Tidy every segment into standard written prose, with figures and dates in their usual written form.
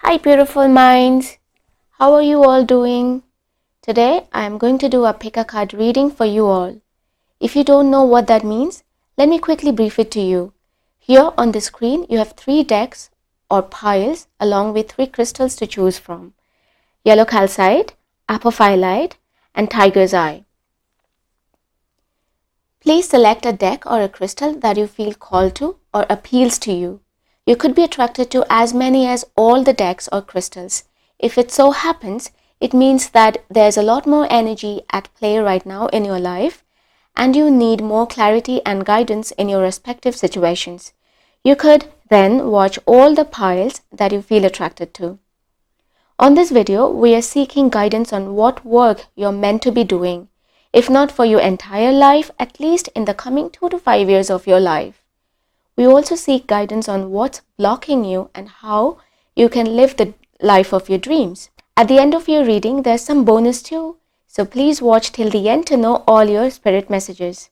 Hi beautiful minds, how are you all doing? Today I am going to do a pick a card reading for you all. If you don't know what that means, let me quickly brief it to you. Here on the screen you have 3 decks or piles along with 3 crystals to choose from. Yellow Calcite, Apophyllite and Tiger's Eye. Please select a deck or a crystal that you feel called to or appeals to you. You could be attracted to as many as all the decks or crystals. If it so happens, it means that there's a lot more energy at play right now in your life and you need more clarity and guidance in your respective situations. You could then watch all the piles that you feel attracted to. On this video, we are seeking guidance on what work you're meant to be doing, if not for your entire life, at least in the coming 2 to 5 years of your life. We also seek guidance on what's blocking you and how you can live the life of your dreams. At the end of your reading, there's some bonus too, so please watch till the end to know all your spirit messages.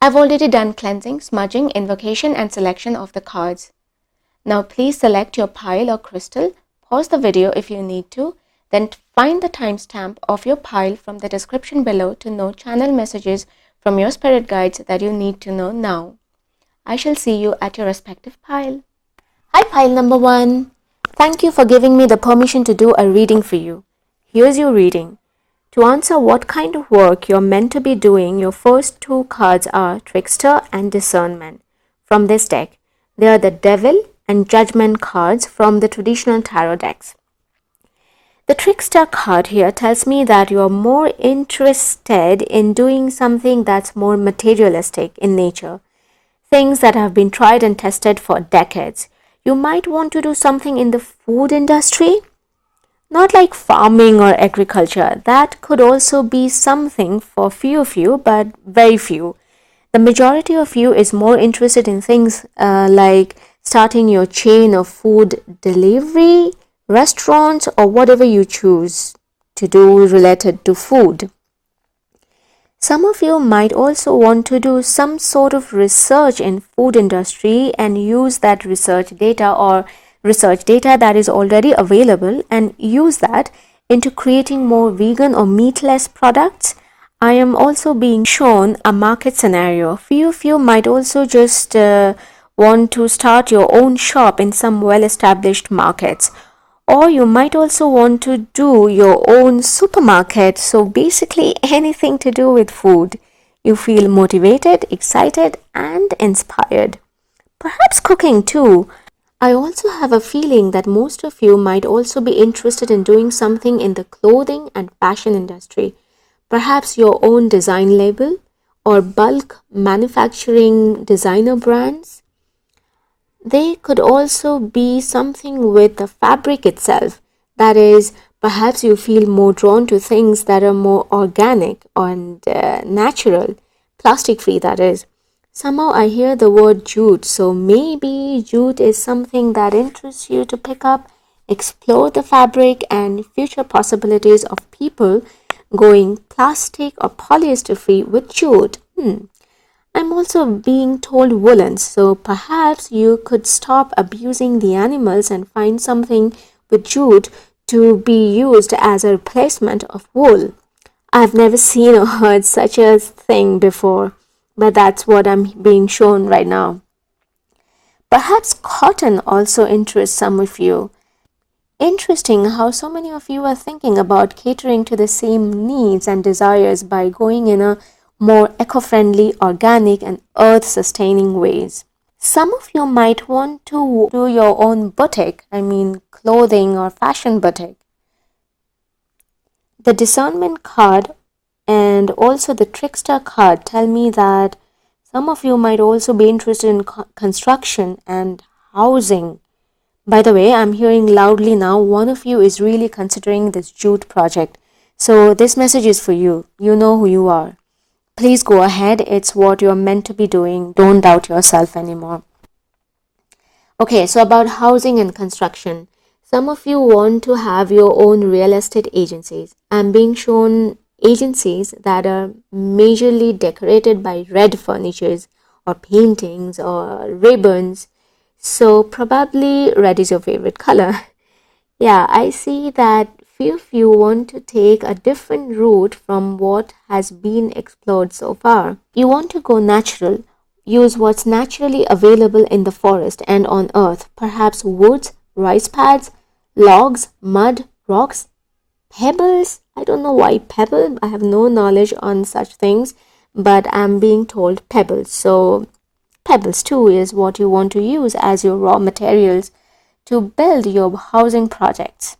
I've already done cleansing, smudging, invocation and selection of the cards. Now please select your pile or crystal, pause the video if you need to, then find the timestamp of your pile from the description below to know channel messages from your spirit guides that you need to know now. I shall see you at your respective pile. Hi pile number 1. Thank you for giving me the permission to do a reading for you. Here's your reading. To answer what kind of work you're meant to be doing, your first 2 cards are Trickster and Discernment from this deck. They are the Devil and Judgment cards from the traditional tarot decks. The Trickster card here tells me that you are more interested in doing something that's more materialistic in nature. Things that have been tried and tested for decades. You might want to do something in the food industry, not like farming or agriculture. That could also be something for few of you, but very few. The majority of you is more interested in things like starting your chain of food delivery, restaurants, or whatever you choose to do related to food. Some of you might also want to do some sort of research in food industry and use that research data or research data that is already available and use that into creating more vegan or meatless products. I am also being shown a market scenario. Few of you might also just want to start your own shop in some well-established markets. Or you might also want to do your own supermarket. So basically anything to do with food. You feel motivated, excited and inspired. Perhaps cooking too. I also have a feeling that most of you might also be interested in doing something in the clothing and fashion industry. Perhaps your own design label or bulk manufacturing designer brands. They could also be something with the fabric itself. That is, perhaps you feel more drawn to things that are more organic and natural, plastic-free that is. Somehow I hear the word jute, so maybe jute is something that interests you to pick up, explore the fabric and future possibilities of people going plastic or polyester-free with jute. I'm also being told woolens, so perhaps you could stop abusing the animals and find something with jute to be used as a replacement of wool. I've never seen or heard such a thing before, but that's what I'm being shown right now. Perhaps cotton also interests some of you. Interesting how so many of you are thinking about catering to the same needs and desires by going in a more eco-friendly, organic and earth-sustaining ways. Some of you might want to do your own boutique, clothing or fashion boutique. The Discernment card and also the Trickster card tell me that some of you might also be interested in construction and housing. By the way, I'm hearing loudly now, one of you is really considering this jute project. So this message is for you. You know who you are. Please go ahead. It's what you're meant to be doing. Don't doubt yourself anymore. Okay, so about housing and construction. Some of you want to have your own real estate agencies. I'm being shown agencies that are majorly decorated by red furnitures or paintings or ribbons. So probably red is your favorite color. Yeah, I see that few of you want to take a different route from what has been explored so far. You want to go natural, use what's naturally available in the forest and on earth, perhaps woods, rice pads, logs, mud, rocks, pebbles. I don't know why pebble. I have no knowledge on such things, but I'm being told pebbles. So pebbles too is what you want to use as your raw materials to build your housing projects.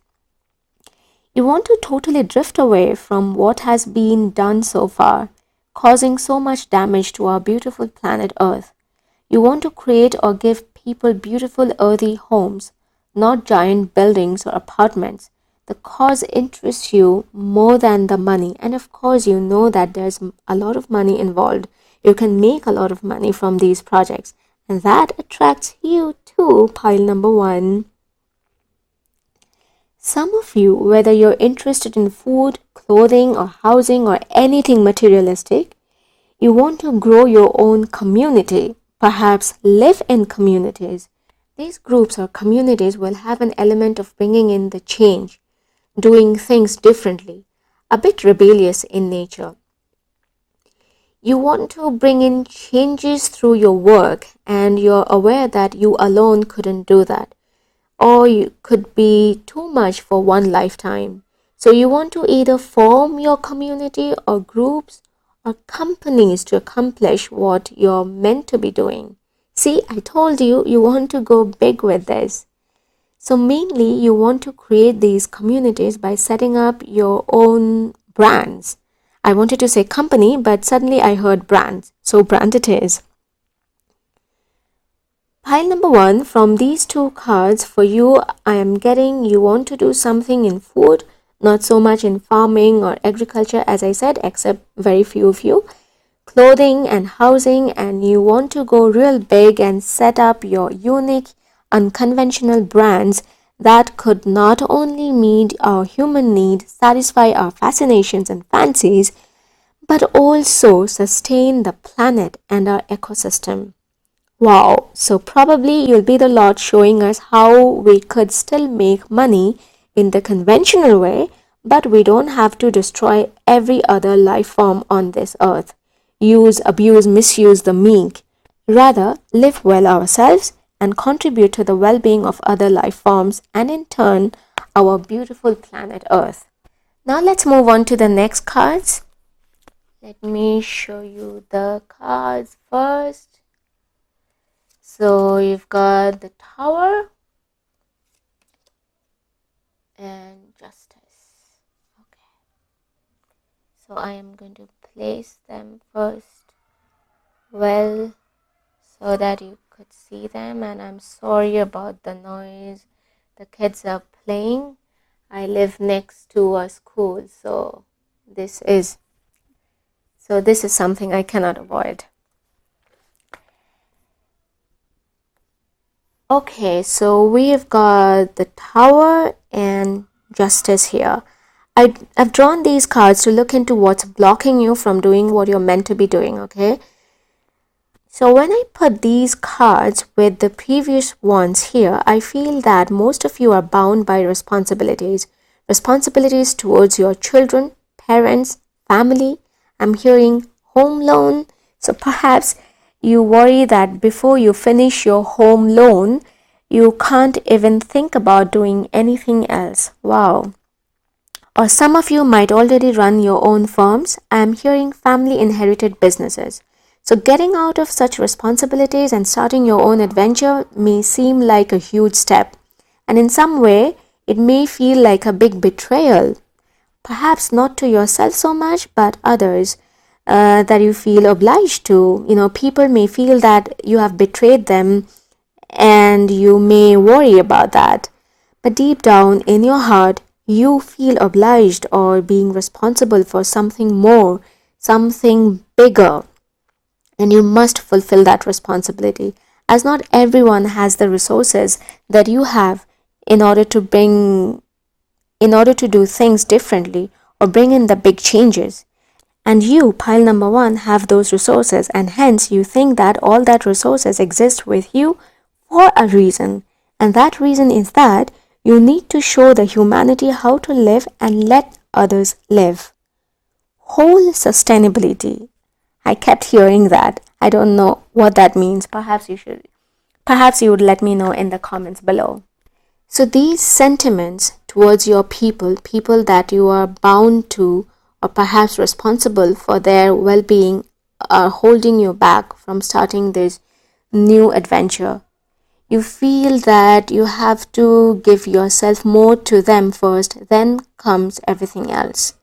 You want to totally drift away from what has been done so far, causing so much damage to our beautiful planet Earth. You want to create or give people beautiful earthy homes, not giant buildings or apartments. The cause interests you more than the money, and of course, you know that there's a lot of money involved. You can make a lot of money from these projects, and that attracts you to pile number one. Some of you, whether you're interested in food, clothing, or housing, or anything materialistic, you want to grow your own community, perhaps live in communities. These groups or communities will have an element of bringing in the change, doing things differently, a bit rebellious in nature. You want to bring in changes through your work, and you're aware that you alone couldn't do that, or you could be too much for one lifetime. So you want to either form your community or groups or companies to accomplish what you're meant to be doing. See, I told you, you want to go big with this. So mainly you want to create these communities by setting up your own brands. I wanted to say company, but suddenly I heard brands. So brand it is. Pile number one, from these two cards for you, I am getting you want to do something in food, not so much in farming or agriculture, as I said, except very few of you, clothing and housing, and you want to go real big and set up your unique, unconventional brands that could not only meet our human need, satisfy our fascinations and fancies, but also sustain the planet and our ecosystem. Wow, so probably you'll be the Lord showing us how we could still make money in the conventional way, but we don't have to destroy every other life form on this earth. Use, abuse, misuse the meek. Rather, live well ourselves and contribute to the well-being of other life forms and in turn, our beautiful planet Earth. Now let's move on to the next cards. Let me show you the cards first. So you've got the Tower and Justice. Okay. So I am going to place them first well so that you could see them, and I'm sorry about the noise. The kids are playing. I live next to a school, so this is something I cannot avoid. Okay, so we've got the Tower and Justice here. I've drawn these cards to look into what's blocking you from doing what you're meant to be doing, okay? So when I put these cards with the previous ones here, I feel that most of you are bound by responsibilities. Responsibilities towards your children, parents, family. I'm hearing home loan. So perhaps you worry that before you finish your home loan, you can't even think about doing anything else. Wow. Or some of you might already run your own firms. I'm hearing family inherited businesses. So getting out of such responsibilities and starting your own adventure may seem like a huge step. And in some way, it may feel like a big betrayal. Perhaps not to yourself so much, but others. That you feel obliged to. People may feel that you have betrayed them and you may worry about that. But deep down in your heart, you feel obliged or being responsible for something more, something bigger. And you must fulfill that responsibility, as not everyone has the resources that you have in order to do things differently or bring in the big changes. And you, pile number one, have those resources, and hence you think that all that resources exist with you for a reason. And that reason is that You need to show the humanity how to live and let others live. Whole sustainability. I kept hearing that. I don't know what that means. Perhaps you would let me know in the comments below. So these sentiments towards your people that you are bound to or perhaps responsible for their well-being, are holding you back from starting this new adventure. You feel that you have to give yourself more to them first, then comes everything else.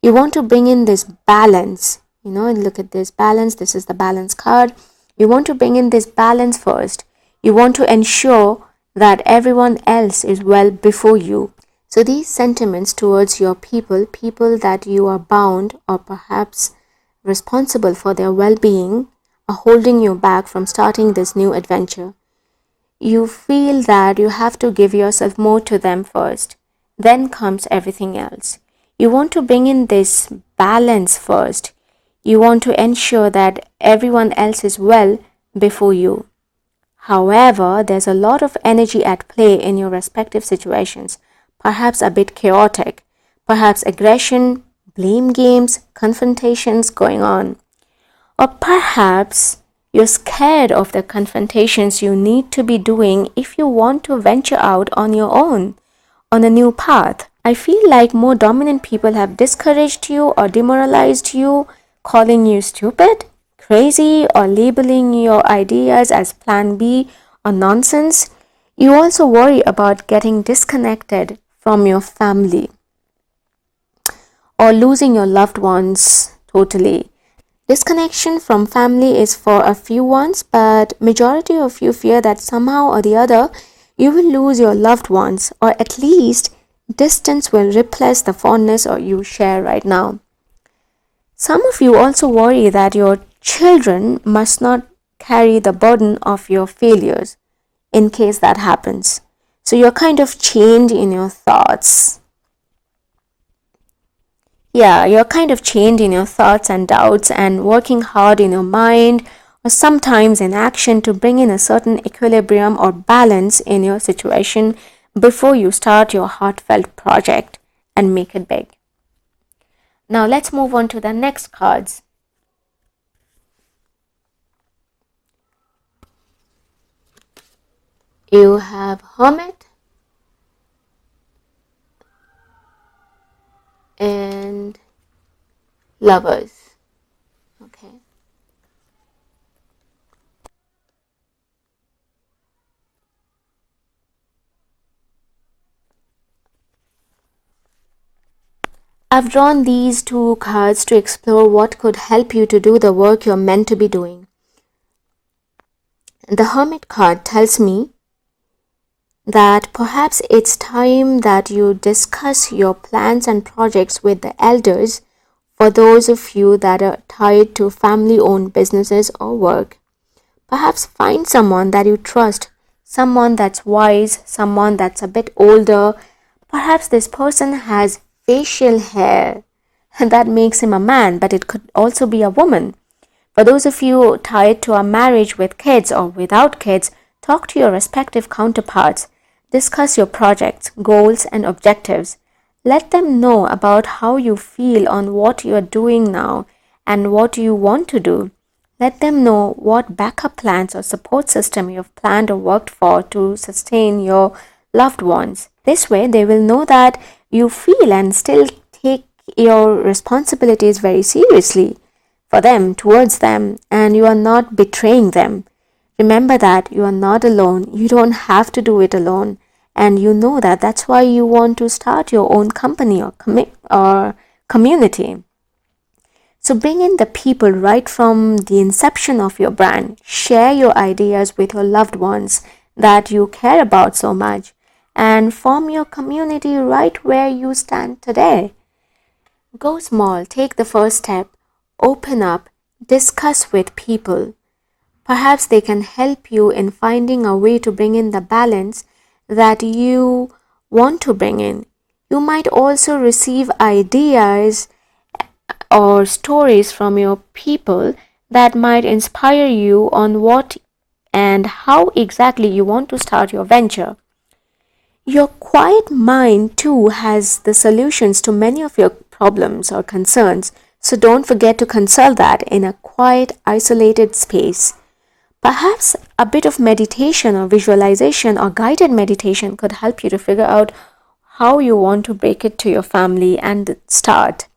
You want to bring in this balance. Look at this balance. This is the balance card. You want to bring in this balance first. You want to ensure that everyone else is well before you. So these sentiments towards your people that you are bound or perhaps responsible for their well-being, are holding you back from starting this new adventure. You feel that you have to give yourself more to them first, then comes everything else. You want to bring in this balance first. You want to ensure that everyone else is well before you. However, there's a lot of energy at play in your respective situations, perhaps a bit chaotic, perhaps aggression, blame games, confrontations going on. Or perhaps you're scared of the confrontations you need to be doing if you want to venture out on your own, on a new path. I feel like more dominant people have discouraged you or demoralized you, calling you stupid, crazy, or labeling your ideas as plan B or nonsense. You also worry about getting disconnected from your family or losing your loved ones totally. Disconnection from family is for a few ones, but majority of you fear that somehow or the other you will lose your loved ones, or at least distance will replace the fondness or you share right now. Some of you also worry that your children must not carry the burden of your failures in case that happens. So you're kind of chained in your thoughts. You're kind of chained in your thoughts and doubts and working hard in your mind or sometimes in action to bring in a certain equilibrium or balance in your situation before you start your heartfelt project and make it big. Now let's move on to the next cards. You have Hermit and Lovers. Okay. I've drawn these two cards to explore what could help you to do the work you're meant to be doing. The Hermit card tells me that perhaps it's time that you discuss your plans and projects with the elders for those of you that are tied to family-owned businesses or work. Perhaps find someone that you trust, someone that's wise, someone that's a bit older. Perhaps this person has facial hair that makes him a man, but it could also be a woman. For those of you tied to a marriage with kids or without kids, talk to your respective counterparts. Discuss your projects, goals, and objectives. Let them know about how you feel on what you are doing now and what you want to do. Let them know what backup plans or support system you have planned or worked for to sustain your loved ones. This way, they will know that you feel and still take your responsibilities very seriously for them, towards them, and you are not betraying them. Remember that you are not alone. You don't have to do it alone. And you know that that's why you want to start your own company or community. So bring in the people right from the inception of your brand. Share your ideas with your loved ones that you care about so much and form your community right where you stand today. Go small, take the first step, open up, discuss with people. Perhaps they can help you in finding a way to bring in the balance that you want to bring in. You might also receive ideas or stories from your people that might inspire you on what and how exactly you want to start your venture. Your quiet mind too has the solutions to many of your problems or concerns, so don't forget to consult that in a quiet, isolated space. Perhaps a bit of meditation or visualization or guided meditation could help you to figure out how you want to break it to your family and start.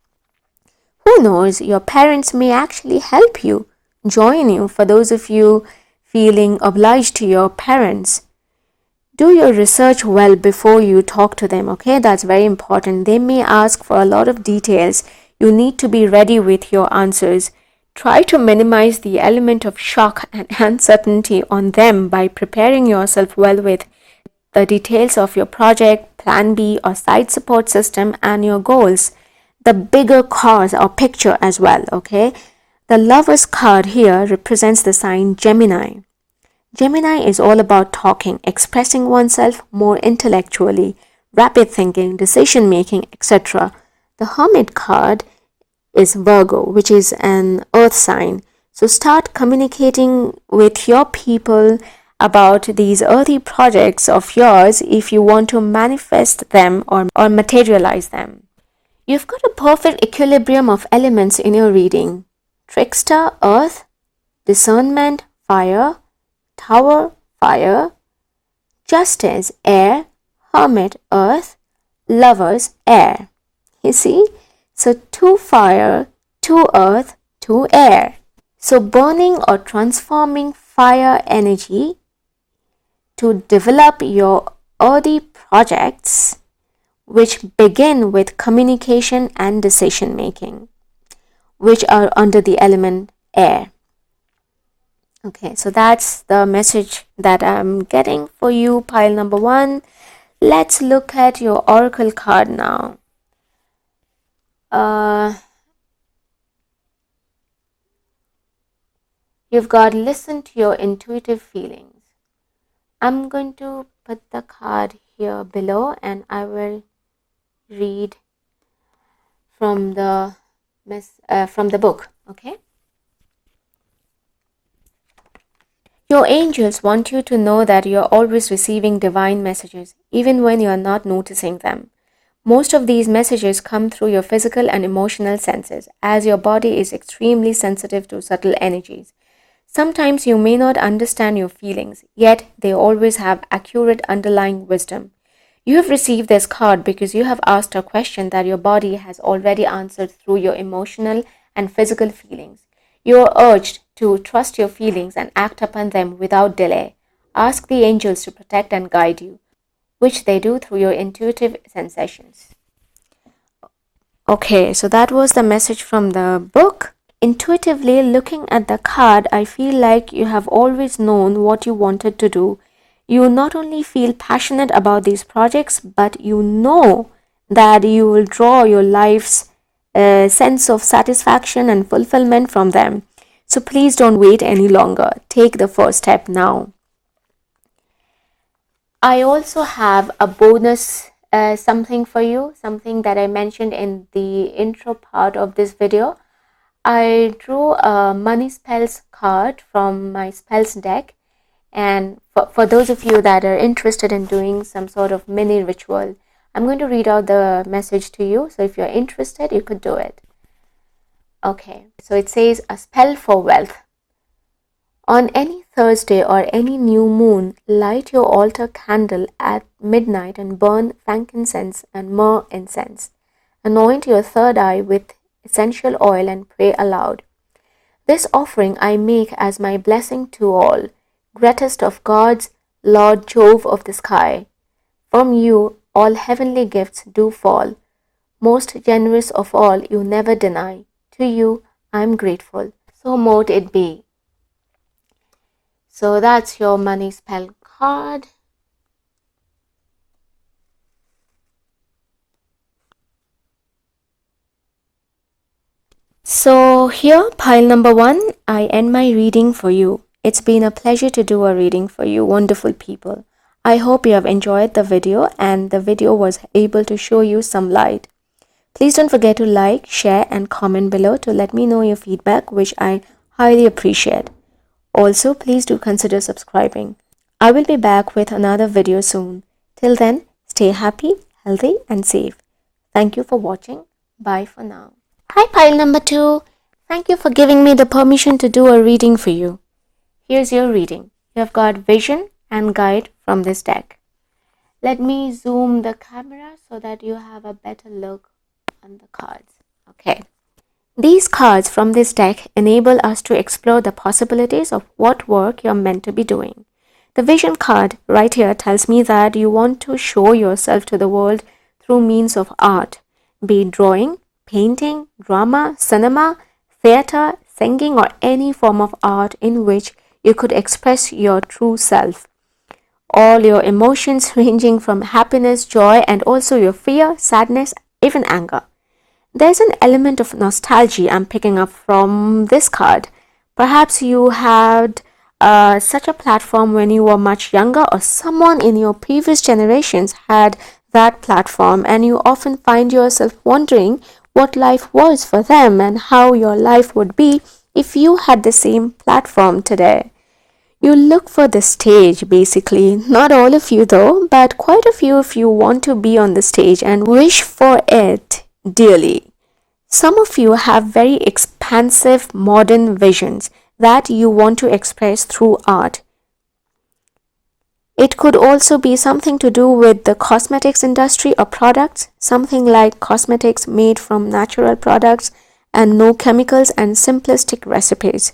Who knows, your parents may actually help you, join you for those of you feeling obliged to your parents. Do your research well before you talk to them, okay? That's very important. They may ask for a lot of details. You need to be ready with your answers. Try to minimize the element of shock and uncertainty on them by preparing yourself well with the details of your project, plan B or site support system and your goals. The bigger cause or picture as well, okay? The Lover's card here represents the sign Gemini. Gemini is all about talking, expressing oneself more intellectually, rapid thinking, decision making, etc. The Hermit card is Virgo, which is an earth sign. So start communicating with your people about these earthy projects of yours if you want to manifest them or materialize them. You've got a perfect equilibrium of elements in your reading. Trickster, earth, discernment, fire, Tower, fire, Justice, air, Hermit, earth, Lovers, air. You see? So 2 fire, 2 earth, 2 air. So burning or transforming fire energy to develop your earthy projects, which begin with communication and decision making, which are under the element air. Okay, so that's the message that I'm getting for you, pile number 1. Let's look at your oracle card now. You've got listen to your intuitive feelings. I'm going to put the card here below and I will read from the book, okay? Your angels want you to know that you're always receiving divine messages, even when you're not noticing them. Most of these messages come through your physical and emotional senses, as your body is extremely sensitive to subtle energies. Sometimes you may not understand your feelings, yet they always have accurate underlying wisdom. You have received this card because you have asked a question that your body has already answered through your emotional and physical feelings. You are urged to trust your feelings and act upon them without delay. Ask the angels to protect and guide you, which they do through your intuitive sensations. Okay, so that was the message from the book. Intuitively looking at the card, I feel like you have always known what you wanted to do. You not only feel passionate about these projects, but you know that you will draw your life's sense of satisfaction and fulfillment from them. So please don't wait any longer. Take the first step now. I also have a bonus something for you, something that I mentioned in the intro part of this video. I drew a money spells card from my spells deck, and for those of you that are interested in doing some sort of mini ritual, I'm going to read out the message to you. So if you're interested, you could do it. Okay, so it says a spell for wealth. On any Thursday or any new moon, light your altar candle at midnight and burn frankincense and myrrh incense. Anoint your third eye with essential oil and pray aloud. This offering I make as my blessing to all, greatest of gods, Lord Jove of the sky. From you all heavenly gifts do fall. Most generous of all, you never deny. To you I am grateful. So mote it be. So that's your money spell card. So here, pile number 1, I end my reading for you. It's been a pleasure to do a reading for you, wonderful people. I hope you have enjoyed the video and the video was able to show you some light. Please don't forget to like, share and comment below to let me know your feedback, which I highly appreciate. Also, please do consider subscribing. I will be back with another video soon. Till then, Stay happy, healthy and safe. Thank you for watching. Bye for now. Hi pile number 2. Thank you for giving me the permission to do a reading for you. Here's your reading. You have got vision and guide from this deck. Let me zoom the camera so that you have a better look on the cards. Okay. These cards from this deck enable us to explore the possibilities of what work you're meant to be doing. The vision card right here tells me that you want to show yourself to the world through means of art, be it drawing, painting, drama, cinema, theater, singing, or any form of art in which you could express your true self. All your emotions ranging from happiness, joy, and also your fear, sadness, even anger. There's an element of nostalgia I'm picking up from this card. Perhaps you had such a platform when you were much younger, or someone in your previous generations had that platform, and you often find yourself wondering what life was for them and how your life would be if you had the same platform today. You look for the stage basically, not all of you though, but quite a few if you want to be on the stage and wish for it dearly. Some of you have very expansive modern visions that you want to express through art. It could also be something to do with the cosmetics industry or products, something like cosmetics made from natural products and no chemicals and simplistic recipes.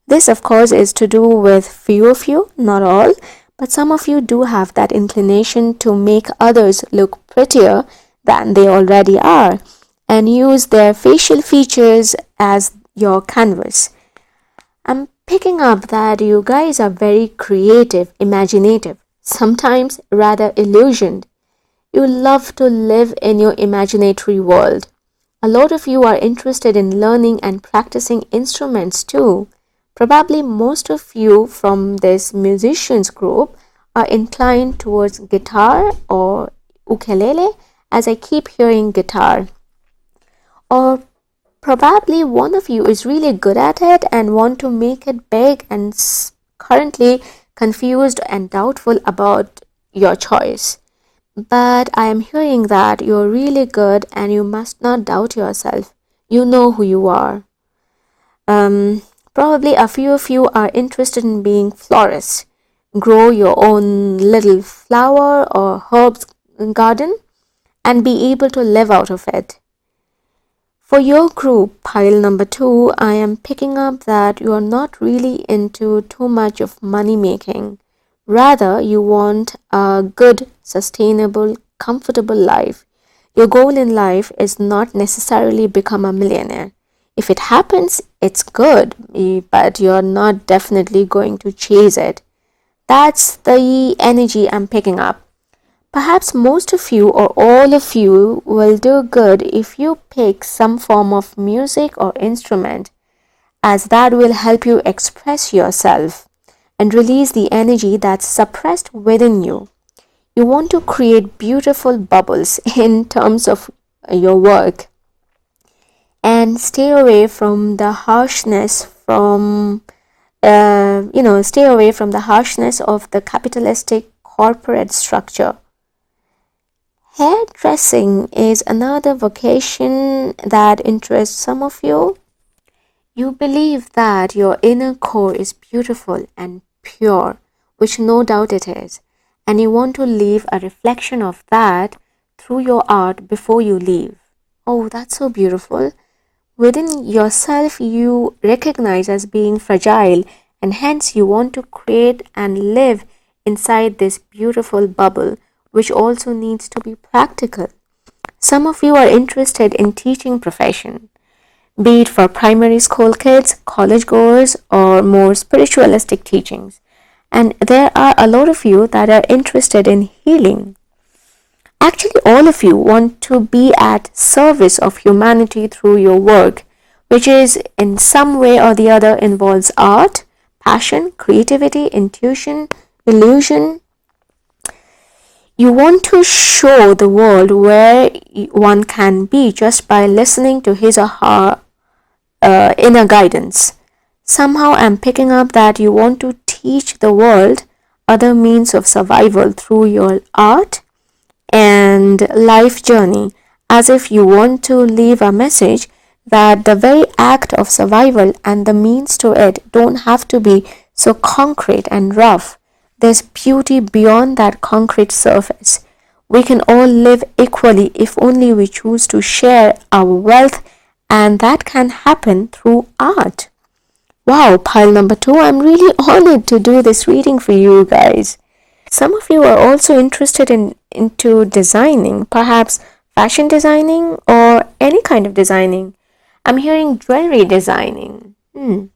This, of course, is to do with few of you, not all, but some of you do have that inclination to make others look prettier than they already are and use their facial features as your canvas. I'm picking up that you guys are very creative, imaginative, sometimes rather illusioned. You love to live in your imaginatory world. A lot of you are interested in learning and practicing instruments too. Probably most of you from this musicians group are inclined towards guitar or ukulele, as I keep hearing guitar. Or probably one of you is really good at it and want to make it big and currently confused and doubtful about your choice. But I am hearing that you're really good and you must not doubt yourself. You know who you are. Probably a few of you are interested in being florists. Grow your own little flower or herbs garden and be able to live out of it. For your group, pile number 2, I am picking up that you are not really into too much of money making. Rather, you want a good, sustainable, comfortable life. Your goal in life is not necessarily become a millionaire. If it happens, it's good, but you're not definitely going to chase it. That's the energy I'm picking up. Perhaps most of you or all of you will do good if you pick some form of music or instrument, as that will help you express yourself and release the energy that's suppressed within you. You want to create beautiful bubbles in terms of your work and stay away from the harshness stay away from the harshness of the capitalistic corporate structure. Hairdressing is another vocation that interests some of you. You believe that your inner core is beautiful and pure, which no doubt it is, and you want to leave a reflection of that through your art before you leave. Oh, that's so beautiful. Within yourself, you recognize as being fragile, and hence you want to create and live inside this beautiful bubble, which also needs to be practical. Some of you are interested in teaching profession, be it for primary school kids, college goers, or more spiritualistic teachings. And there are a lot of you that are interested in healing. Actually, all of you want to be at service of humanity through your work, which is in some way or the other involves art, passion, creativity, intuition, illusion. You want to show the world where one can be just by listening to his or her inner guidance. Somehow I'm picking up that you want to teach the world other means of survival through your art, and life journey, as if you want to leave a message that the very act of survival and the means to it don't have to be so concrete and rough. There's beauty beyond that concrete surface. We can all live equally if only we choose to share our wealth, and that can happen through art. Wow, pile number 2, I'm really honored to do this reading for you guys. Some of you are also interested into designing, perhaps fashion designing or any kind of designing. I'm hearing jewelry designing. And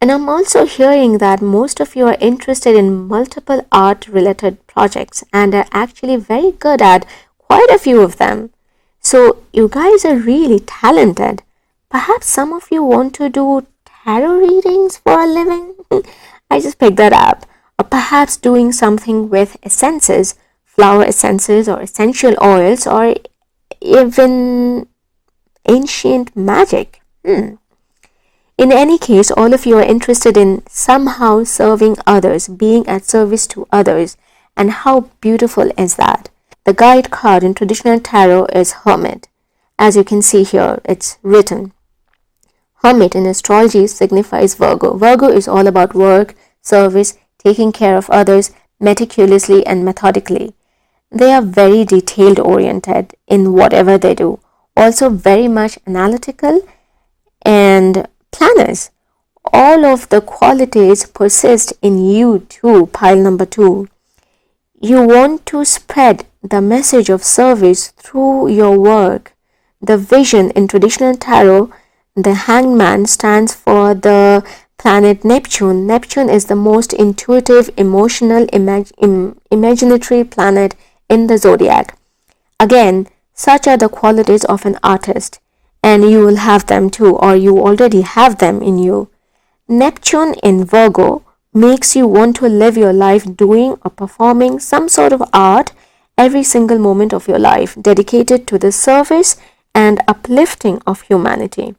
I'm also hearing that most of you are interested in multiple art related projects and are actually very good at quite a few of them. So you guys are really talented. Perhaps some of you want to do tarot readings for a living. I just picked that up. Or perhaps doing something with essences, flower essences or essential oils, or even ancient magic. In any case, all of you are interested in somehow serving others, being at service to others. And how beautiful is that? The guide card in traditional tarot is Hermit. As you can see here, it's written. Hermit in astrology signifies Virgo. Virgo is all about work, service, taking care of others meticulously and methodically. They are very detailed oriented in whatever they do. Also very much analytical and planners. All of the qualities persist in you too, pile number 2. You want to spread the message of service through your work. The vision in traditional tarot, the hangman stands for the planet Neptune. Neptune is the most intuitive, emotional, imaginatory planet in the zodiac. Again, such are the qualities of an artist, and you will have them too, or you already have them in you. Neptune in Virgo makes you want to live your life doing or performing some sort of art every single moment of your life, dedicated to the service and uplifting of humanity.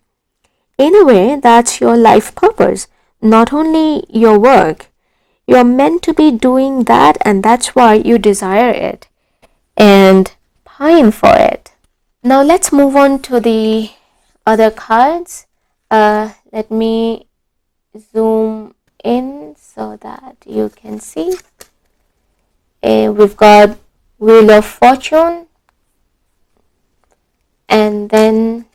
In a way, that's your life purpose, not only your work. You're meant to be doing that, and that's why you desire it and pine for it. Now let's move on to the other cards. Let me zoom in so that you can see. We've got Wheel of Fortune and then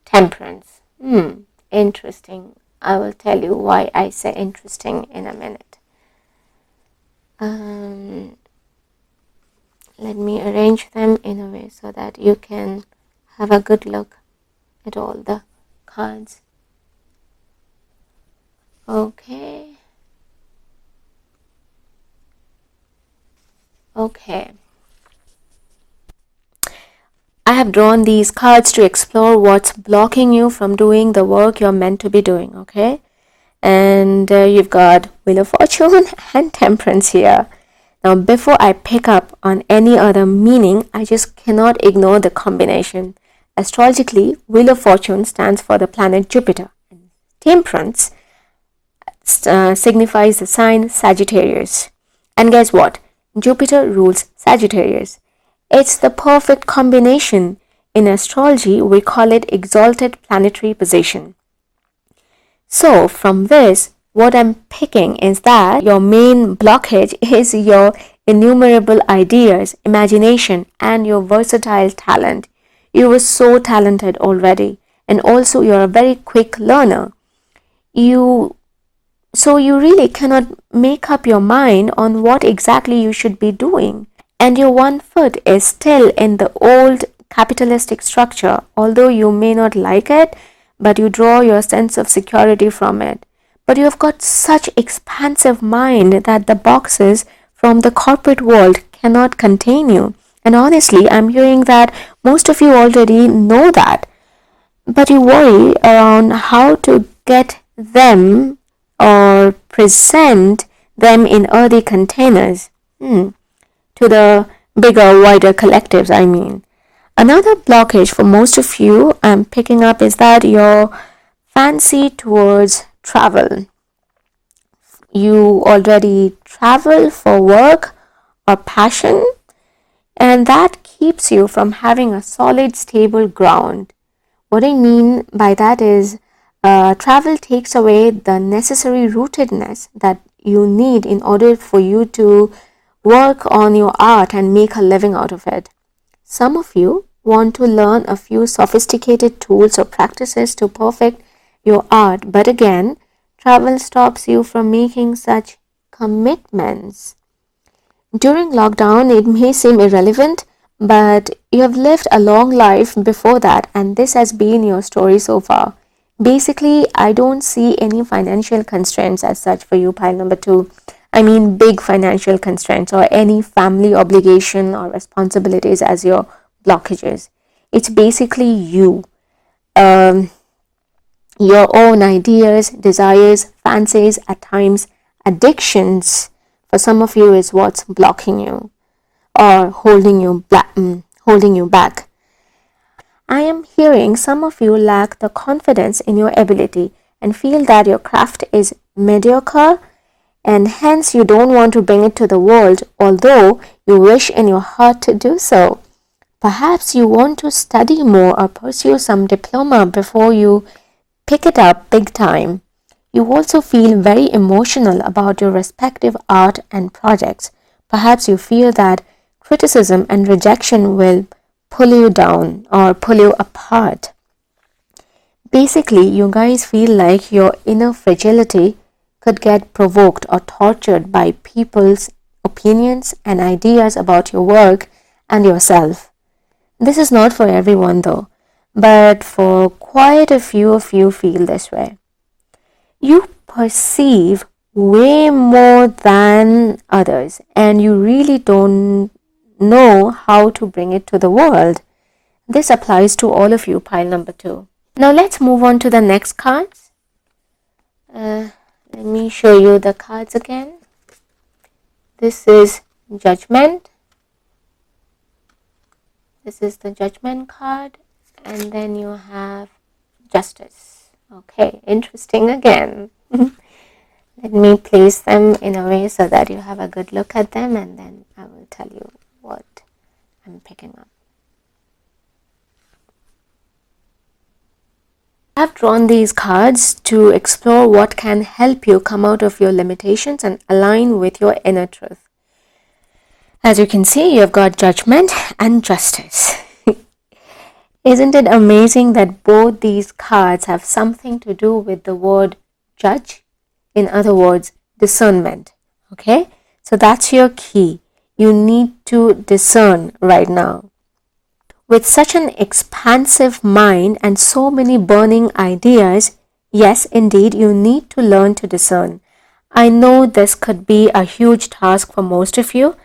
Temperance. Interesting. I will tell you why I say interesting in a minute. Let me arrange them in a way so that you can have a good look at all the cards. Okay. I have drawn these cards to explore what's blocking you from doing the work you're meant to be doing, okay? And you've got Wheel of Fortune and Temperance here. Now, before I pick up on any other meaning, I just cannot ignore the combination. Astrologically, Wheel of Fortune stands for the planet Jupiter. Temperance signifies the sign Sagittarius. And guess what? Jupiter rules Sagittarius. It's the perfect combination. In astrology, we call it exalted planetary position. So from this, what I'm picking is that your main blockage is your innumerable ideas, imagination, and your versatile talent. You were so talented already, and also you're a very quick learner. So you really cannot make up your mind on what exactly you should be doing. And your one foot is still in the old capitalistic structure, although you may not like it, but you draw your sense of security from it. But you have got such expansive mind that the boxes from the corporate world cannot contain you. And honestly, I'm hearing that most of you already know that. But you worry around how to get them or present them in earthy containers. To the bigger, wider collectives, I mean. Another blockage for most of you I'm picking up is that your fancy towards travel. You already travel for work or passion, and that keeps you from having a solid, stable ground. What I mean by that is travel takes away the necessary rootedness that you need in order for you to work on your art and make a living out of it. Some of you want to learn a few sophisticated tools or practices to perfect your art, but again, travel stops you from making such commitments. During lockdown, it may seem irrelevant, but you have lived a long life before that, and this has been your story so far. Basically, I don't see any financial constraints as such for you, pile number 2. I mean, big financial constraints or any family obligation or responsibilities as your blockages. It's basically you, um, your own ideas, desires, fancies, at times addictions. For some of you, is what's blocking you or holding you back. I am hearing some of you lack the confidence in your ability and feel that your craft is mediocre, and hence you don't want to bring it to the world, although you wish in your heart to do so. Perhaps you want to study more or pursue some diploma before you pick it up big time. You also feel very emotional about your respective art and projects. Perhaps you fear that criticism and rejection will pull you down or pull you apart. Basically, you guys feel like your inner fragility could get provoked or tortured by people's opinions and ideas about your work and yourself. This is not for everyone though, but for quite a few of you feel this way. You perceive way more than others, and you really don't know how to bring it to the world. This applies to all of you, pile number 2. Now let's move on to the next cards. Let me show you the cards again. This is Judgment. This is the Judgment card, and then you have Justice. Okay, interesting again. Let me place them in a way so that you have a good look at them, and then I will tell you what I'm picking up. I have drawn these cards to explore what can help you come out of your limitations and align with your inner truth. As you can see, you've got Judgment and Justice. Isn't it amazing that both these cards have something to do with the word judge? In other words, discernment. Okay? So that's your key. You need to discern right now. With such an expansive mind and so many burning ideas, yes, indeed, you need to learn to discern. I know this could be a huge task for most of you.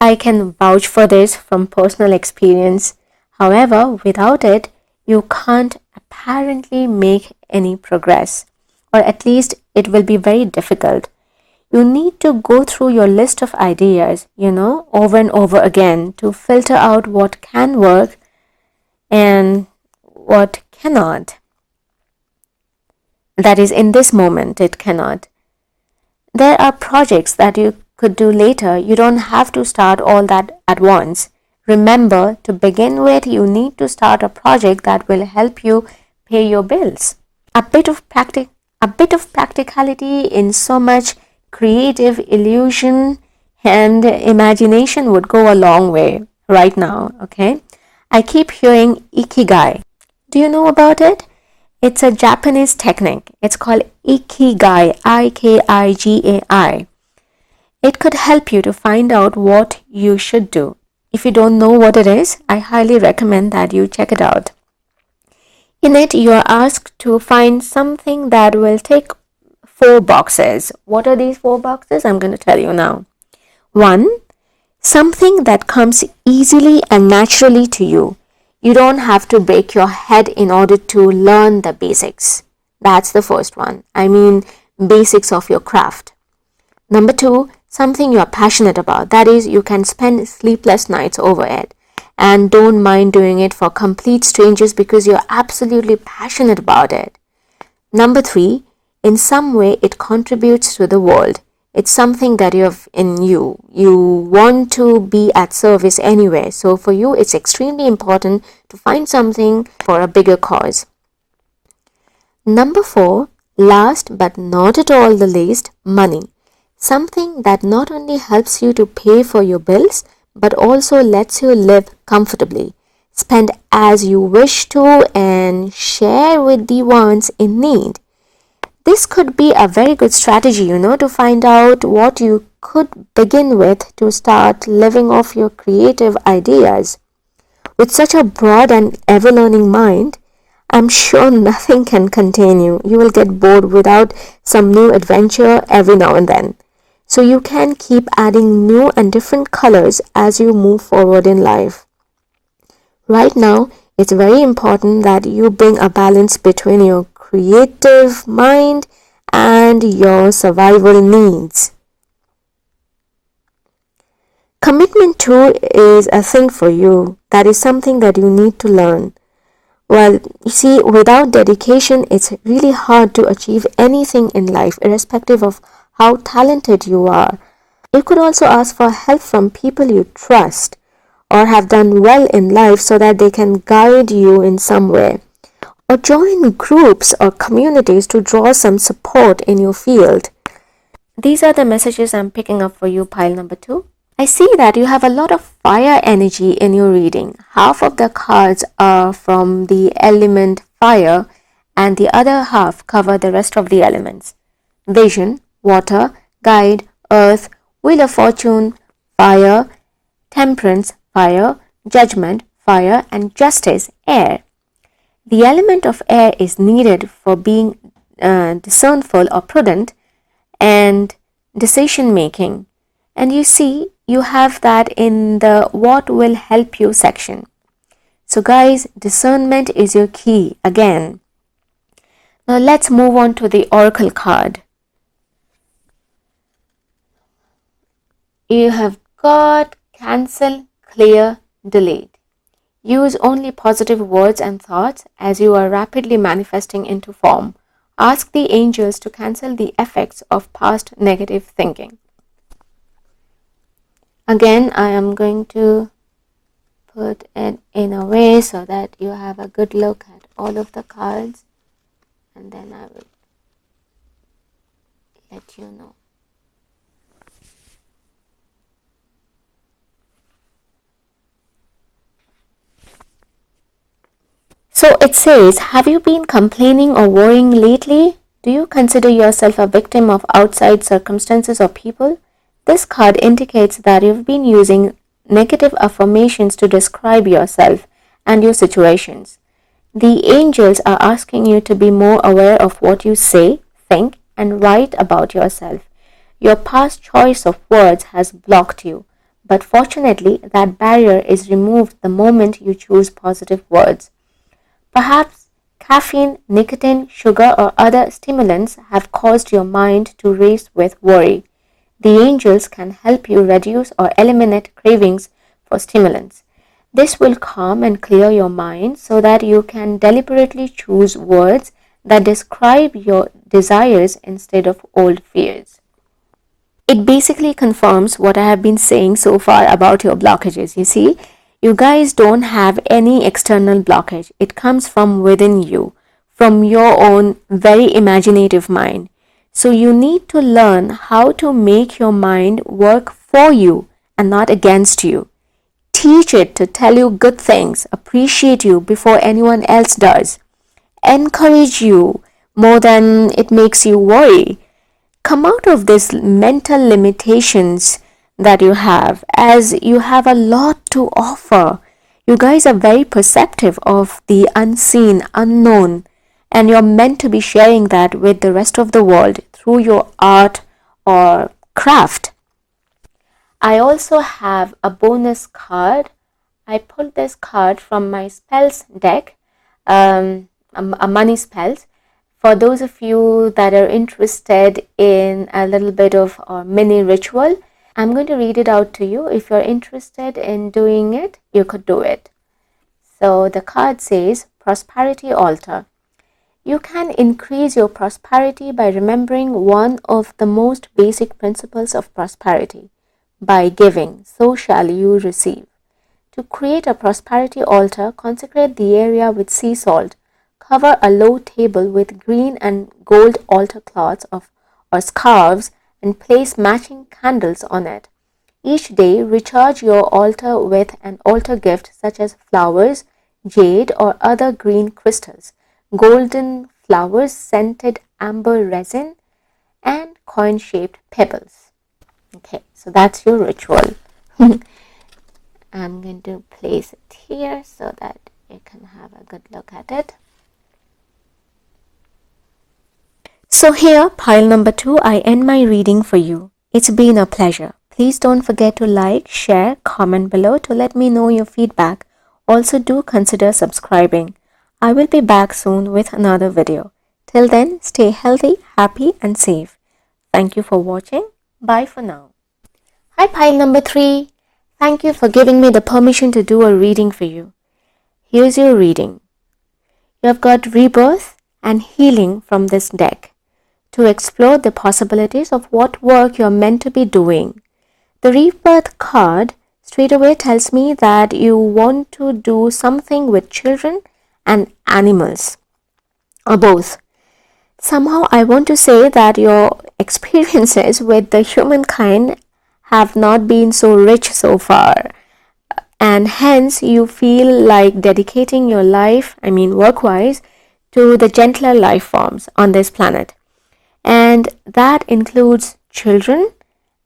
I can vouch for this from personal experience. However, without it, you can't apparently make any progress, or at least it will be very difficult. You need to go through your list of ideas, over and over again to filter out what can work and what cannot. That is, in this moment, it cannot. There are projects that you could do later. You don't have to start all that at once. Remember, to begin with, you need to start a project that will help you pay your bills. A bit of practicality in so much creative illusion and imagination would go a long way right now, okay? I keep hearing Ikigai. Do you know about it? It's a Japanese technique. It's called Ikigai, Ikigai. It could help you to find out what you should do. If you don't know what it is, I highly recommend that you check it out. In it, you are asked to find something that will tick 4 boxes. What are these 4 boxes? I'm going to tell you now. 1. Something that comes easily and naturally to you. You don't have to break your head in order to learn the basics. That's the first one. I mean, basics of your craft. Number 2, something you're passionate about. That is, you can spend sleepless nights over it and don't mind doing it for complete strangers because you're absolutely passionate about it. Number 3, in some way it contributes to the world. It's something that you have in you. You want to be at service anyway. So for you, it's extremely important to find something for a bigger cause. Number 4, last but not at all the least, money. Something that not only helps you to pay for your bills, but also lets you live comfortably, spend as you wish to, and share with the ones in need. This could be a very good strategy, to find out what you could begin with to start living off your creative ideas. With such a broad and ever-learning mind, I'm sure nothing can contain you. You will get bored without some new adventure every now and then. So you can keep adding new and different colors as you move forward in life. Right now, it's very important that you bring a balance between your creative mind and your survival needs. Commitment too is a thing for you. That is something that you need to learn. Well, you see, without dedication, it's really hard to achieve anything in life, irrespective of how talented you are. You could also ask for help from people you trust or have done well in life so that they can guide you in some way. Or join groups or communities to draw some support in your field. These are the messages I'm picking up for you, pile number 2. I see that you have a lot of fire energy in your reading. Half of the cards are from the element fire and the other half cover the rest of the elements. Vision, water, guide, earth, wheel of fortune, fire, temperance, fire, judgment, fire, and justice, air. The element of air is needed for being discernful or prudent and decision making. And you see, you have that in the what will help you section. So guys, discernment is your key again. Now let's move on to the oracle card. You have got cancel, clear, delete. Use only positive words and thoughts as you are rapidly manifesting into form. Ask the angels to cancel the effects of past negative thinking. Again, I am going to put it in a way so that you have a good look at all of the cards, and then I will let you know. So it says, have you been complaining or worrying lately? Do you consider yourself a victim of outside circumstances or people? This card indicates that you've been using negative affirmations to describe yourself and your situations. The angels are asking you to be more aware of what you say, think, and write about yourself. Your past choice of words has blocked you, but fortunately, that barrier is removed the moment you choose positive words. Perhaps caffeine, nicotine, sugar, or other stimulants have caused your mind to race with worry. The angels can help you reduce or eliminate cravings for stimulants. This will calm and clear your mind so that you can deliberately choose words that describe your desires instead of old fears. It basically confirms what I have been saying so far about your blockages. You see, you guys don't have any external blockage. It comes from within you, from your own very imaginative mind. So you need to learn how to make your mind work for you and not against you. Teach it to tell you good things, appreciate you before anyone else does, encourage you more than it makes you worry. Come out of these mental limitations that you have, as you have a lot to offer. You guys are very perceptive of the unseen, unknown, and you're meant to be sharing that with the rest of the world through your art or craft. I also have a bonus card. I pulled this card from my spells deck, a money spells. For those of you that are interested in a little bit of a mini ritual, I'm going to read it out to you. If you're interested in doing it, you could do it. So the card says, Prosperity Altar. You can increase your prosperity by remembering one of the most basic principles of prosperity. By giving, so shall you receive. To create a prosperity altar, consecrate the area with sea salt. Cover a low table with green and gold altar cloths or scarves and place matching candles on it. Each day, recharge your altar with an altar gift such as flowers, jade, or other green crystals, golden flowers, scented amber resin, and coin-shaped pebbles. Okay, so that's your ritual. I'm going to place it here so that you can have a good look at it. So here, pile number 2, I end my reading for you. It's been a pleasure. Please don't forget to like, share, comment below to let me know your feedback. Also do consider subscribing. I will be back soon with another video. Till then, stay healthy, happy and safe. Thank you for watching. Bye for now. Hi pile number 3. Thank you for giving me the permission to do a reading for you. Here's your reading. You have got rebirth and healing from this deck to explore the possibilities of what work you're meant to be doing. The rebirth card straight away tells me that you want to do something with children and animals, or both. Somehow I want to say that your experiences with the humankind have not been so rich so far, and hence you feel like dedicating your life, work-wise, to the gentler life forms on this planet. And that includes children,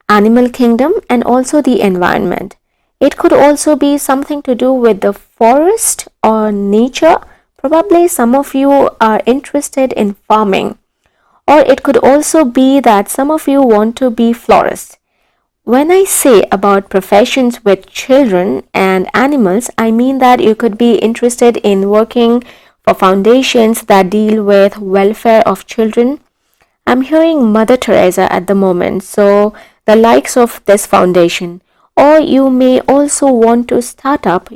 animal kingdom, and also the environment. It could also be something to do with the forest or nature. Probably some of you are interested in farming. Or it could also be that some of you want to be florists. When I say about professions with children and animals, I mean that you could be interested in working for foundations that deal with welfare of children. I'm hearing Mother Teresa at the moment, so the likes of this foundation. Or you may also want to start up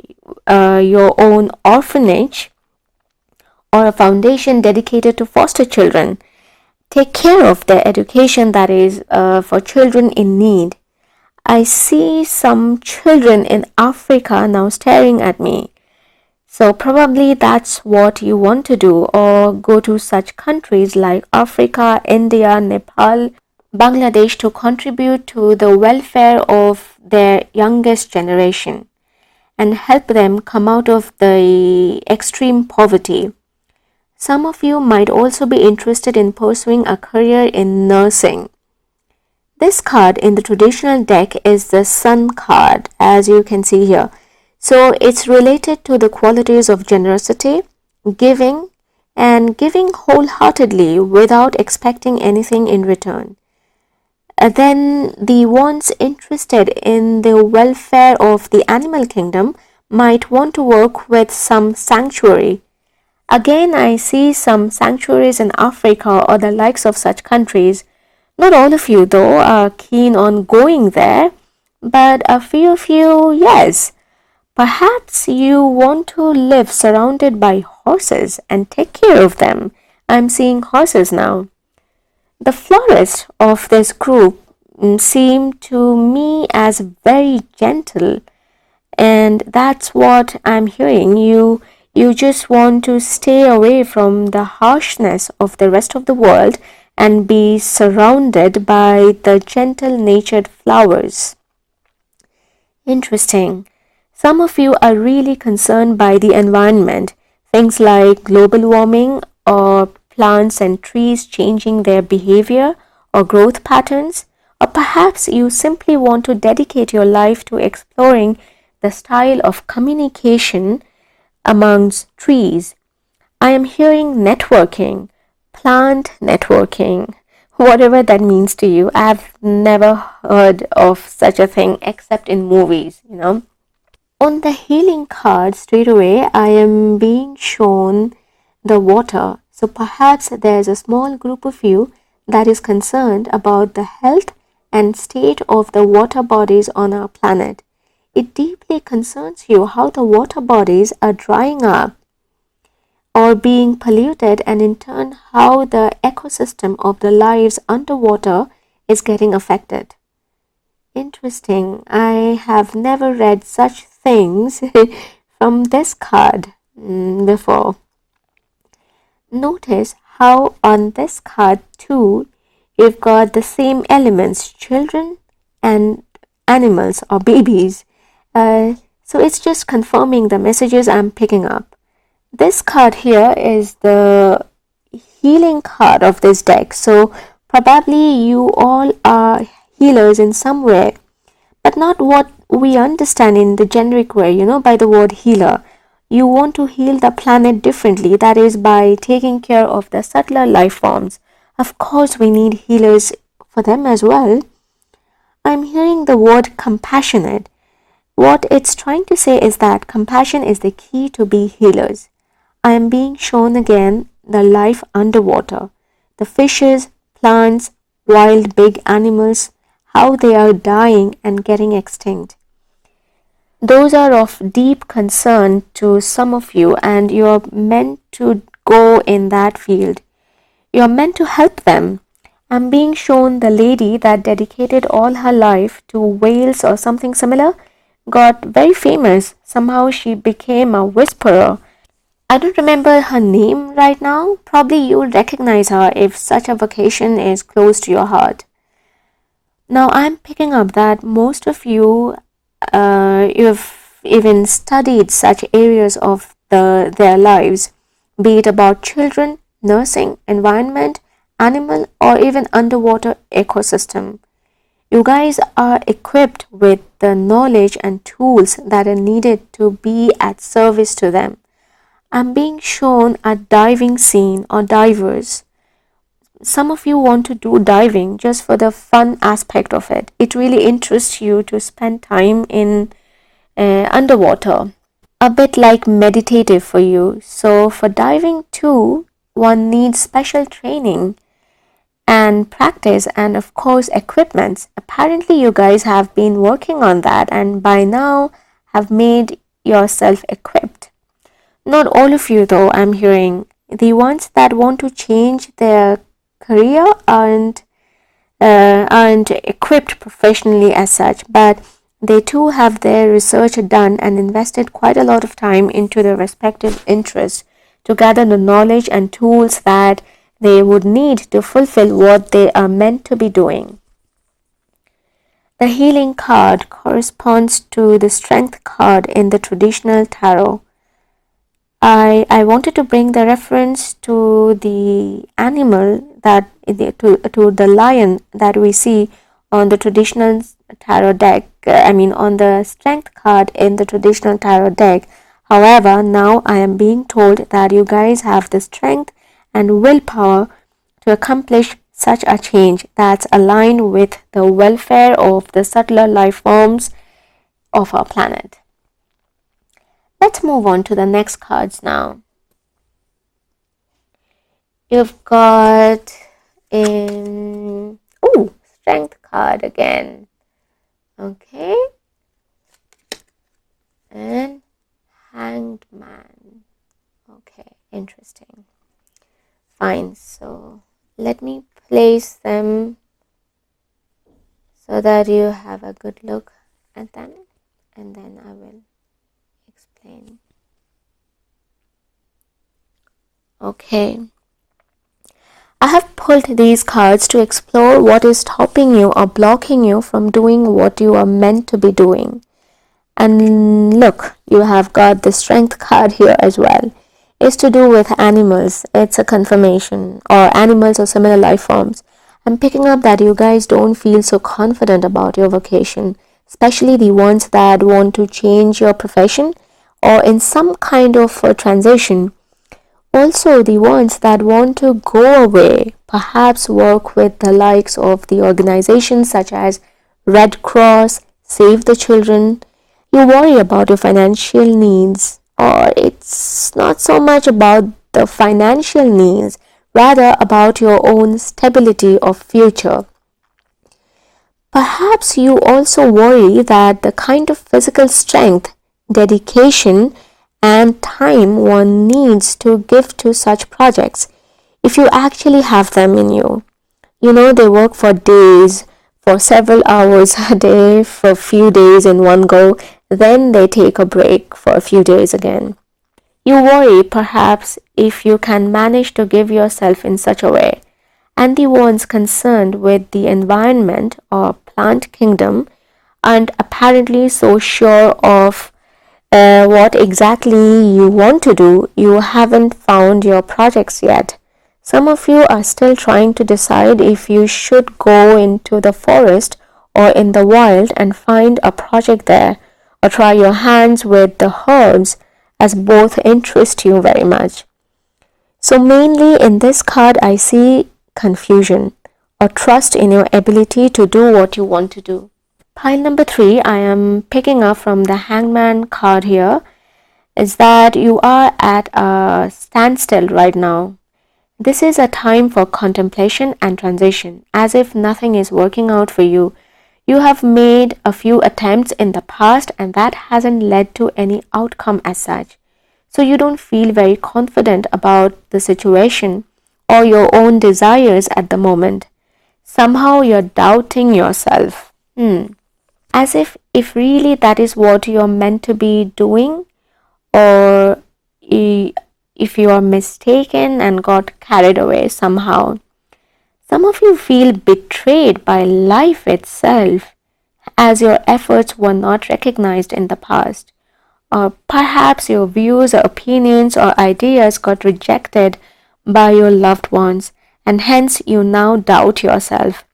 your own orphanage or a foundation dedicated to foster children. Take care of their education, that is, for children in need. I see some children in Africa now staring at me. So probably that's what you want to do, or go to such countries like Africa, India, Nepal, Bangladesh to contribute to the welfare of their youngest generation and help them come out of the extreme poverty. Some of you might also be interested in pursuing a career in nursing. This card in the traditional deck is the Sun card, as you can see here. So it's related to the qualities of generosity, giving, and giving wholeheartedly without expecting anything in return. Then the ones interested in the welfare of the animal kingdom might want to work with some sanctuary. Again, I see some sanctuaries in Africa or the likes of such countries. Not all of you, though, are keen on going there, but a few of you, yes. Perhaps you want to live surrounded by horses and take care of them. I'm seeing horses now. The florists of this group seem to me as very gentle, and that's what I'm hearing. You just want to stay away from the harshness of the rest of the world and be surrounded by the gentle-natured flowers. Interesting. Some of you are really concerned by the environment, things like global warming or plants and trees changing their behavior or growth patterns, or perhaps you simply want to dedicate your life to exploring the style of communication amongst trees. I am hearing networking, plant networking, whatever that means to you. I've never heard of such a thing except in movies, On the healing card, straight away, I am being shown the water. So perhaps there's a small group of you that is concerned about the health and state of the water bodies on our planet. It deeply concerns you how the water bodies are drying up. or being polluted, and in turn how the ecosystem of the lives underwater is getting affected. Interesting. I have never read such things from this card before. Notice how on this card too, you've got the same elements, children and animals or babies. So it's just confirming the messages I'm picking up. This card here is the healing card of this deck. So probably you all are healers in some way, but not what we understand in the generic way, by the word healer. You want to heal the planet differently, that is, by taking care of the subtler life forms. Of course, we need healers for them as well. I'm hearing the word compassionate. What it's trying to say is that compassion is the key to be healers. I am being shown again the life underwater, the fishes, plants, wild big animals, how they are dying and getting extinct. Those are of deep concern to some of you, and you're meant to go in that field. You're meant to help them. I'm being shown the lady that dedicated all her life to whales or something similar, got very famous. Somehow she became a whisperer. I don't remember her name right now. Probably you'll recognize her if such a vocation is close to your heart. Now I'm picking up that most of you've even studied such areas of their lives, be it about children, nursing, environment, animal, or even underwater ecosystem. You guys are equipped with the knowledge and tools that are needed to be at service to them. I'm being shown a diving scene or divers. Some of you want to do diving just for the fun aspect of it. It really interests you to spend time in underwater. A bit like meditative for you. So for diving too, one needs special training and practice and of course equipment. Apparently you guys have been working on that and by now have made yourself equipped. Not all of you though, I'm hearing. The ones that want to change their career aren't equipped professionally as such, but they too have their research done and invested quite a lot of time into their respective interests to gather the knowledge and tools that they would need to fulfill what they are meant to be doing. The healing card corresponds to the strength card in the traditional tarot. I wanted to bring the reference to the animal to the lion that we see on the traditional tarot deck. On the strength card in the traditional tarot deck. However, now I am being told that you guys have the strength and willpower to accomplish such a change that's aligned with the welfare of the subtler life forms of our planet. Let's move on to the next cards now. You've got strength card again. Okay. And Hanged Man. Okay, interesting. Fine, so let me place them so that you have a good look at them and then I will explain. Okay. I have pulled these cards to explore what is stopping you or blocking you from doing what you are meant to be doing. And look, you have got the strength card here as well. It's to do with animals. It's a confirmation, or animals or similar life forms. I'm picking up that you guys don't feel so confident about your vocation, especially the ones that want to change your profession or in some kind of a transition. Also, the ones that want to go away, perhaps work with the likes of the organizations such as Red Cross, Save the Children. You worry about your financial needs, or it's not so much about the financial needs, rather about your own stability of future. Perhaps you also worry that the kind of physical strength, dedication, and time one needs to give to such projects if you actually have them in you. You know, they work for days, for several hours a day, for a few days in one go, then they take a break for a few days again. You worry perhaps if you can manage to give yourself in such a way, and the ones concerned with the environment or plant kingdom aren't apparently so sure of what exactly you want to do. You haven't found your projects yet. Some of you are still trying to decide if you should go into the forest or in the wild and find a project there, or try your hands with the herbs, as both interest you very much. So, mainly in this card, I see confusion or trust in your ability to do what you want to do. Pile number 3, I am picking up from the Hangman card here, is that you are at a standstill right now. This is a time for contemplation and transition, as if nothing is working out for you. You have made a few attempts in the past and that hasn't led to any outcome as such. So you don't feel very confident about the situation or your own desires at the moment. Somehow you're doubting yourself. As if really that is what you're meant to be doing, or if you are mistaken and got carried away somehow. Some of you feel betrayed by life itself, as your efforts were not recognized in the past. Or perhaps your views or opinions or ideas got rejected by your loved ones, and hence you now doubt yourself.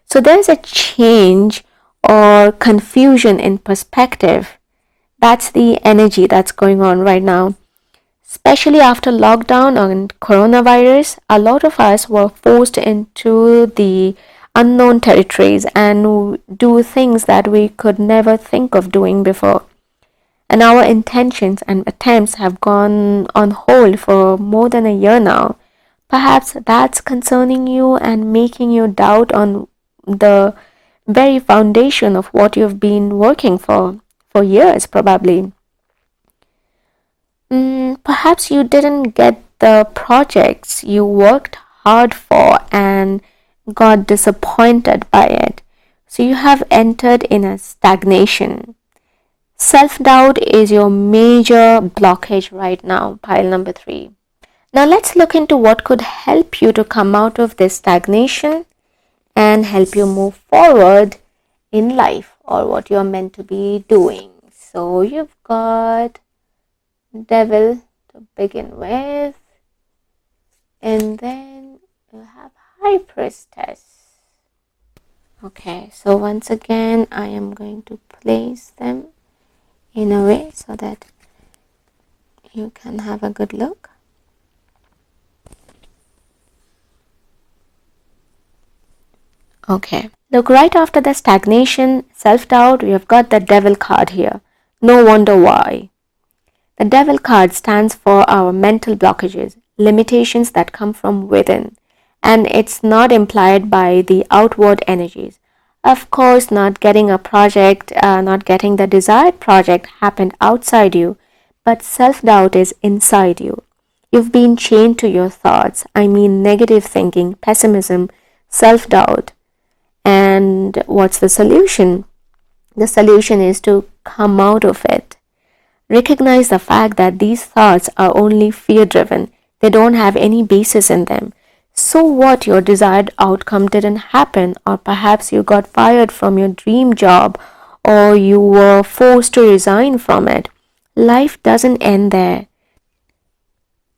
So there's a change or confusion in perspective. That's the energy that's going on right now. Especially after lockdown and coronavirus, a lot of us were forced into the unknown territories and do things that we could never think of doing before. And our intentions and attempts have gone on hold for more than a year now. Perhaps that's concerning you and making you doubt on the very foundation of what you've been working for years probably. Perhaps you didn't get the projects you worked hard for and got disappointed by it. So you have entered in a stagnation. Self-doubt is your major blockage right now, pile number 3. Now let's look into what could help you to come out of this stagnation and help you move forward in life, or what you're meant to be doing. So you've got Devil to begin with, and then you have High Priestess. Okay, so once again I am going to place them in a way so that you can have a good look. Okay, look, right after the stagnation, self-doubt, we have got the Devil card here. No wonder why. The Devil card stands for our mental blockages, limitations that come from within, and it's not implied by the outward energies. Of course, not getting a project, not getting the desired project happened outside you, but self-doubt is inside you. You've been chained to your thoughts, negative thinking, pessimism, self-doubt. And what's the solution? The solution is to come out of it. Recognize the fact that these thoughts are only fear-driven. They don't have any basis in them. So what, your desired outcome didn't happen, or perhaps you got fired from your dream job, or you were forced to resign from it. Life doesn't end there.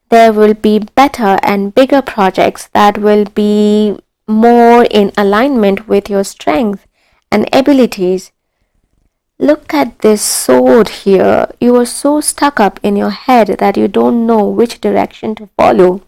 There will be better and bigger projects that will be more in alignment with your strength and abilities. Look at this sword here. You are so stuck up in your head that you don't know which direction to follow.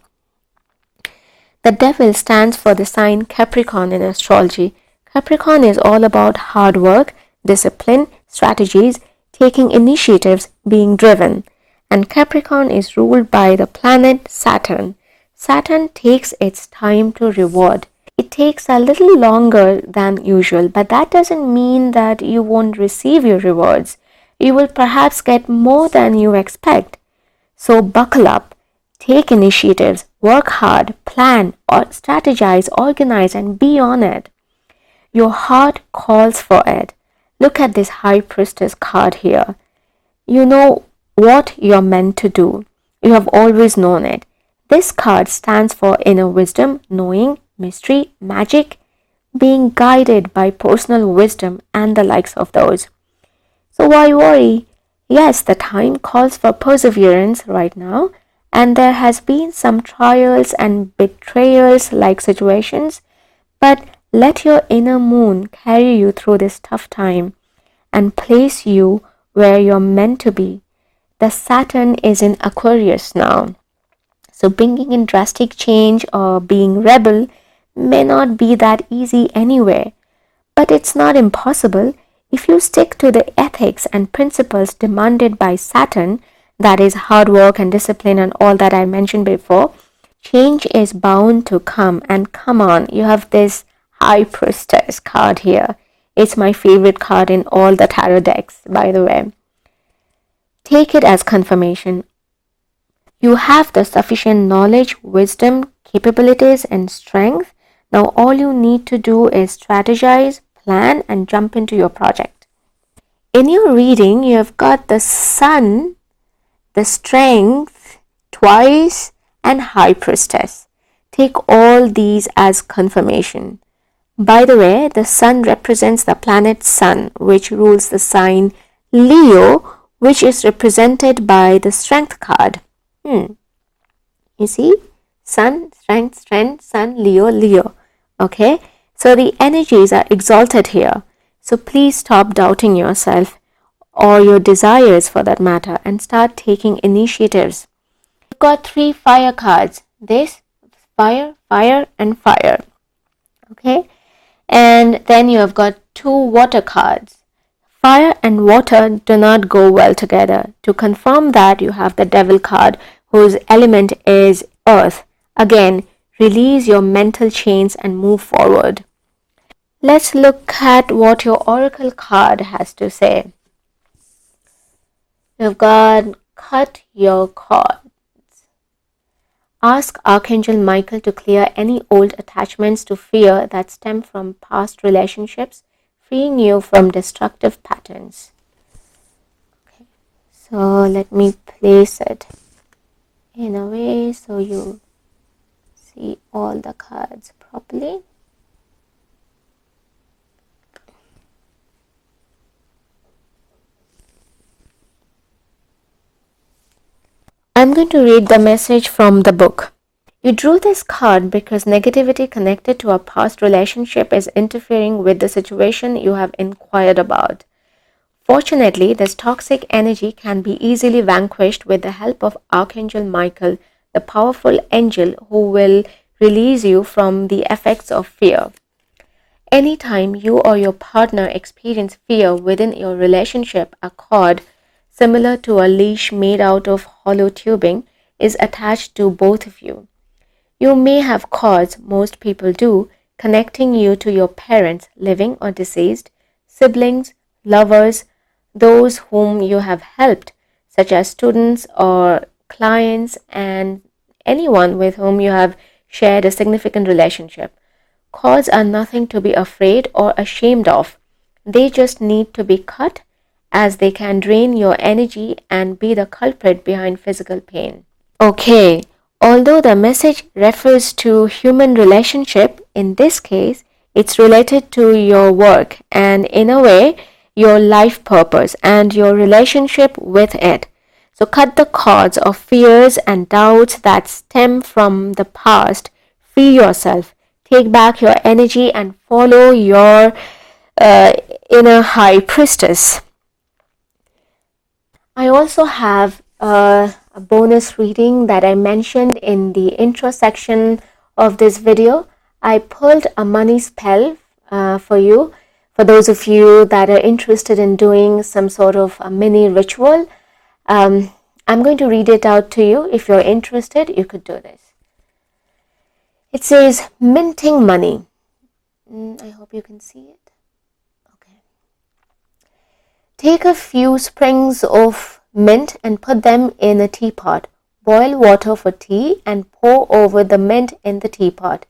The Devil stands for the sign Capricorn in astrology. Capricorn is all about hard work, discipline, strategies, taking initiatives, being driven. And Capricorn is ruled by the planet Saturn. Saturn takes its time to reward. It takes a little longer than usual, but that doesn't mean that you won't receive your rewards. You will perhaps get more than you expect. So buckle up, take initiatives, work hard, plan, or strategize, organize, and be on it. Your heart calls for it. Look at this High Priestess card here. You know what you're meant to do. You have always known it. This card stands for inner wisdom, knowing, mystery, magic, being guided by personal wisdom and the likes of those. So why worry? Yes, the time calls for perseverance right now, and there has been some trials and betrayals like situations, but let your inner moon carry you through this tough time and place you where you're meant to be. The Saturn is in Aquarius now. So bringing in drastic change or being rebel may not be that easy anyway. But it's not impossible if you stick to the ethics and principles demanded by Saturn, that is hard work and discipline and all that I mentioned before. Change is bound to come, and come on, you have this High Priestess card here. It's my favorite card in all the tarot decks, by the way. Take it as confirmation. You have the sufficient knowledge, wisdom, capabilities, and strength. Now all you need to do is strategize, plan, and jump into your project. In your reading, you have got the Sun, the Strength, Twice, and High Priestess. Take all these as confirmation. By the way, the Sun represents the planet Sun, which rules the sign Leo, which is represented by the Strength card. You see? Sun, Strength, Sun, Leo. Okay? So the energies are exalted here. So please stop doubting yourself or your desires for that matter and start taking initiatives. You've got 3 fire cards. This, fire, and fire. Okay? And then you have got 2 water cards. Fire and water do not go well together. To confirm that, you have the Devil card, whose element is earth. Again, release your mental chains and move forward. Let's look at what your oracle card has to say. You've got cut your cords. Ask Archangel Michael to clear any old attachments to fear that stem from past relationships, freeing you from destructive patterns. Okay, so let me place it in a way so you see all the cards properly. I'm going to read the message from the book. You drew this card because negativity connected to a past relationship is interfering with the situation you have inquired about. Fortunately, this toxic energy can be easily vanquished with the help of Archangel Michael, the powerful angel who will release you from the effects of fear. Anytime you or your partner experience fear within your relationship, a cord, similar to a leash made out of hollow tubing, is attached to both of you. You may have cords, most people do, connecting you to your parents, living or deceased, siblings, lovers, those whom you have helped, such as students or clients, and anyone with whom you have shared a significant relationship. Cords are nothing to be afraid or ashamed of. They just need to be cut, as they can drain your energy and be the culprit behind physical pain. Okay, although the message refers to human relationship, in this case, it's related to your work and in a way, your life purpose and your relationship with it. So cut the cords of fears and doubts that stem from the past. Free yourself. Take back your energy and follow your inner high priestess. I also have a bonus reading that I mentioned in the intro section of this video. I pulled a money spell for you, for those of you that are interested in doing some sort of a mini ritual. I'm going to read it out to you. If you're interested, you could do this. It says, minting money. I hope you can see it. Okay. Take a few sprigs of mint and put them in a teapot. Boil water for tea and pour over the mint in the teapot.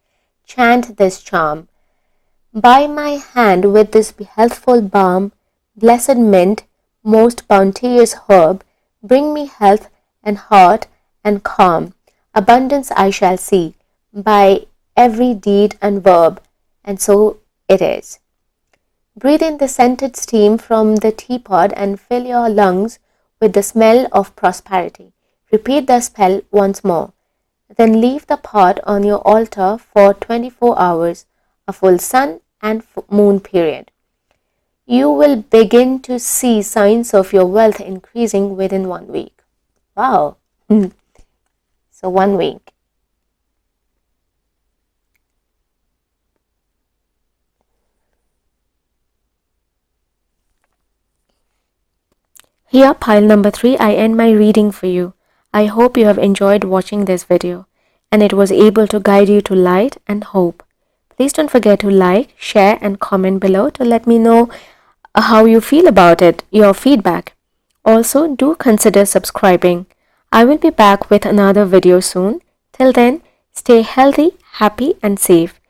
Chant this charm. By my hand with this healthful balm, blessed mint, most bounteous herb, bring me health and heart and calm. Abundance I shall see by every deed and verb, and so it is. Breathe in the scented steam from the teapot and fill your lungs with the smell of prosperity. Repeat the spell once more. Then leave the pot on your altar for 24 hours, a full sun and moon period. You will begin to see signs of your wealth increasing within 1 week. Wow. So 1 week. Here, pile number 3, I end my reading for you. I hope you have enjoyed watching this video and it was able to guide you to light and hope. Please don't forget to like, share and comment below to let me know how you feel about it, your feedback. Also, do consider subscribing. I will be back with another video soon. Till then, stay healthy, happy and safe.